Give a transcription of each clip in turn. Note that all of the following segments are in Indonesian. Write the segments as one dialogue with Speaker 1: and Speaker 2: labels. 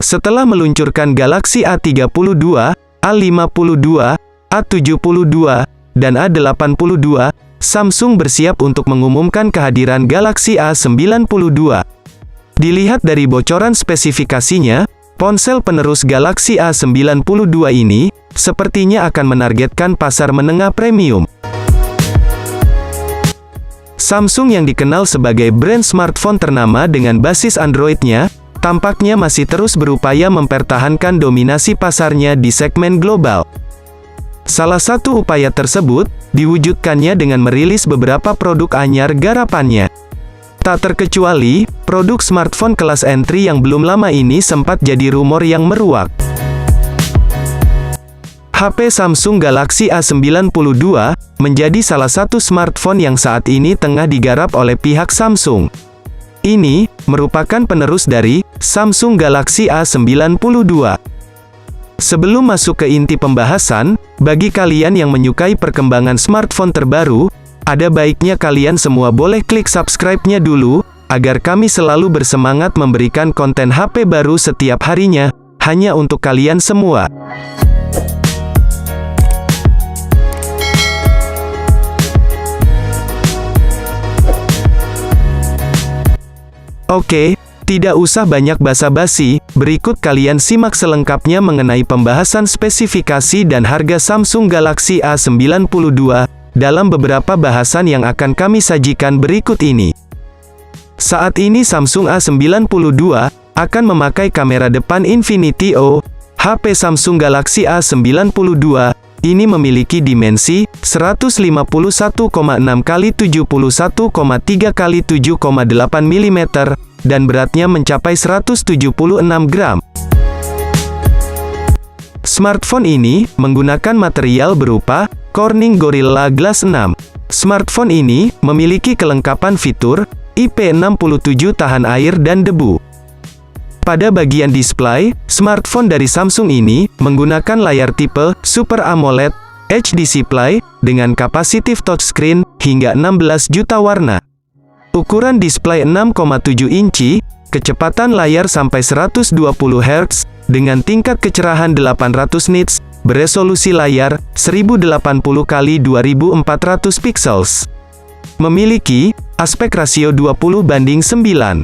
Speaker 1: Setelah meluncurkan Galaxy A32, A52, A72, dan A82, Samsung bersiap untuk mengumumkan kehadiran Galaxy A92. Dilihat dari bocoran spesifikasinya, ponsel penerus Galaxy A92 ini sepertinya akan menargetkan pasar menengah premium. Samsung yang dikenal sebagai brand smartphone ternama dengan basis Android-nya, tampaknya masih terus berupaya mempertahankan dominasi pasarnya di segmen global. Salah satu upaya tersebut, diwujudkannya dengan merilis beberapa produk anyar garapannya. Tak terkecuali, produk smartphone kelas entry yang belum lama ini sempat jadi rumor yang meruak. HP Samsung Galaxy A92 menjadi salah satu smartphone yang saat ini tengah digarap oleh pihak Samsung. Ini merupakan penerus dari Samsung Galaxy A92. Sebelum masuk ke inti pembahasan, bagi kalian yang menyukai perkembangan smartphone terbaru, ada baiknya kalian semua boleh klik subscribe-nya dulu, agar kami selalu bersemangat memberikan konten HP baru setiap harinya, hanya untuk kalian semua. Oke, tidak usah banyak basa-basi, berikut kalian simak selengkapnya mengenai pembahasan spesifikasi dan harga Samsung Galaxy A92, dalam beberapa bahasan yang akan kami sajikan berikut ini. Saat ini Samsung A92 akan memakai kamera depan Infinity O. HP Samsung Galaxy A92 ini memiliki dimensi 151,6 x 71,3 x 7,8 mm, dan beratnya mencapai 176 gram. Smartphone ini menggunakan material berupa Corning Gorilla Glass 6. Smartphone ini memiliki kelengkapan fitur IP67 tahan air dan debu. Pada bagian display, smartphone dari Samsung ini menggunakan layar tipe Super AMOLED HD display dengan kapasitif touchscreen hingga 16 juta warna. Ukuran display 6,7 inci, kecepatan layar sampai 120 Hz dengan tingkat kecerahan 800 nits, beresolusi layar 1080 x 2400 pixels. Memiliki aspek rasio 20:9.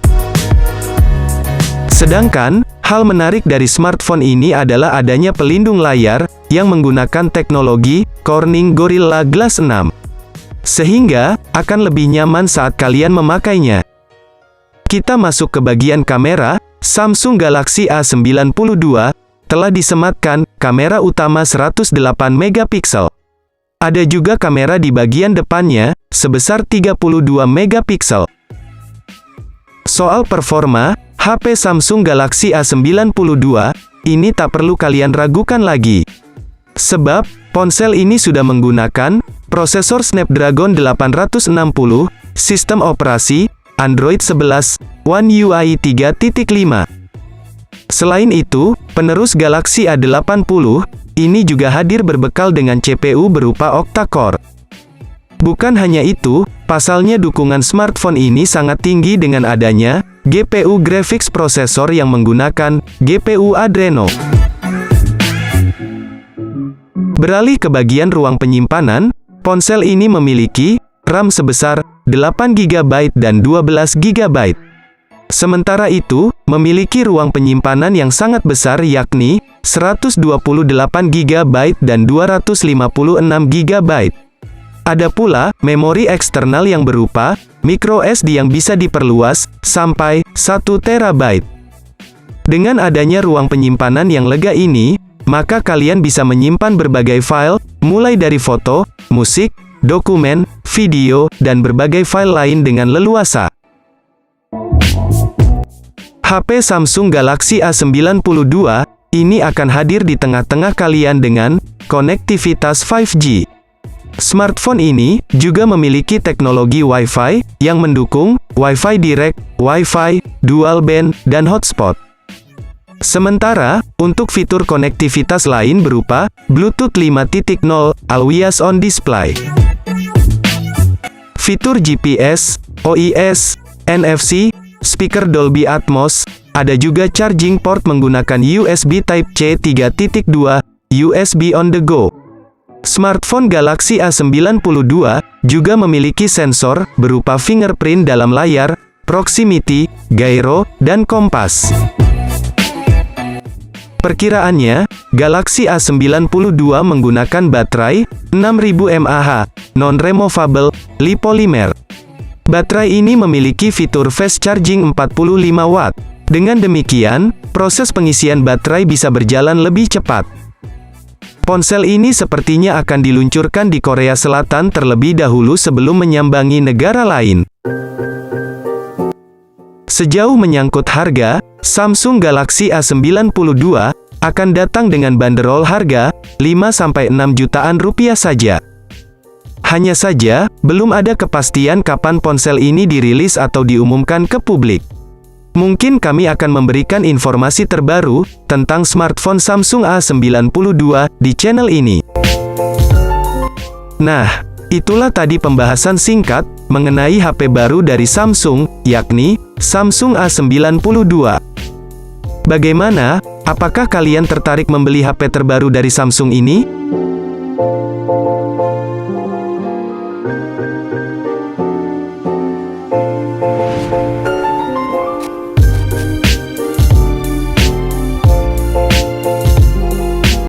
Speaker 1: Sedangkan, hal menarik dari smartphone ini adalah adanya pelindung layar, yang menggunakan teknologi Corning Gorilla Glass 6. Sehingga, akan lebih nyaman saat kalian memakainya. Kita masuk ke bagian kamera. Samsung Galaxy A92, telah disematkan, kamera utama 108 megapiksel. Ada juga kamera di bagian depannya, sebesar 32 megapiksel. Soal performa, HP Samsung Galaxy A92, ini tak perlu kalian ragukan lagi. Sebab, ponsel ini sudah menggunakan prosesor Snapdragon 860, sistem operasi Android 11, One UI 3.5. Selain itu, penerus Galaxy A80, ini juga hadir berbekal dengan CPU berupa octa-core. Bukan hanya itu, pasalnya dukungan smartphone ini sangat tinggi dengan adanya GPU Graphics Processor yang menggunakan GPU Adreno. Beralih ke bagian ruang penyimpanan, ponsel ini memiliki RAM sebesar 8 GB dan 12 GB. Sementara itu, memiliki ruang penyimpanan yang sangat besar yakni 128 GB dan 256 GB. Ada pula memori eksternal yang berupa microSD yang bisa diperluas sampai 1 TB. Dengan adanya ruang penyimpanan yang lega ini, maka kalian bisa menyimpan berbagai file, mulai dari foto, musik, dokumen, video, dan berbagai file lain dengan leluasa. HP Samsung Galaxy A92 ini akan hadir di tengah-tengah kalian dengan konektivitas 5G. Smartphone ini juga memiliki teknologi Wi-Fi yang mendukung Wi-Fi Direct, Wi-Fi, Dual Band, dan Hotspot. Sementara, untuk fitur konektivitas lain berupa Bluetooth 5.0, Always On Display, fitur GPS, OIS, NFC, speaker Dolby Atmos, ada juga charging port menggunakan USB Type-C 3.2, USB on the go. Smartphone Galaxy A92 juga memiliki sensor berupa fingerprint dalam layar, proximity, gyro, dan kompas. Perkiraannya, Galaxy A92 menggunakan baterai 6000 mAh, non-removable, li-polymer. Baterai ini memiliki fitur fast charging 45 watt. Dengan demikian, proses pengisian baterai bisa berjalan lebih cepat. Ponsel ini sepertinya akan diluncurkan di Korea Selatan terlebih dahulu sebelum menyambangi negara lain. Sejauh menyangkut harga, Samsung Galaxy A92 akan datang dengan banderol harga 5-6 jutaan rupiah saja. Hanya saja, belum ada kepastian kapan ponsel ini dirilis atau diumumkan ke publik. Mungkin kami akan memberikan informasi terbaru tentang smartphone Samsung A92 di channel ini. Nah, itulah tadi pembahasan singkat mengenai HP baru dari Samsung, yakni Samsung A92. Bagaimana? Apakah kalian tertarik membeli HP terbaru dari Samsung ini?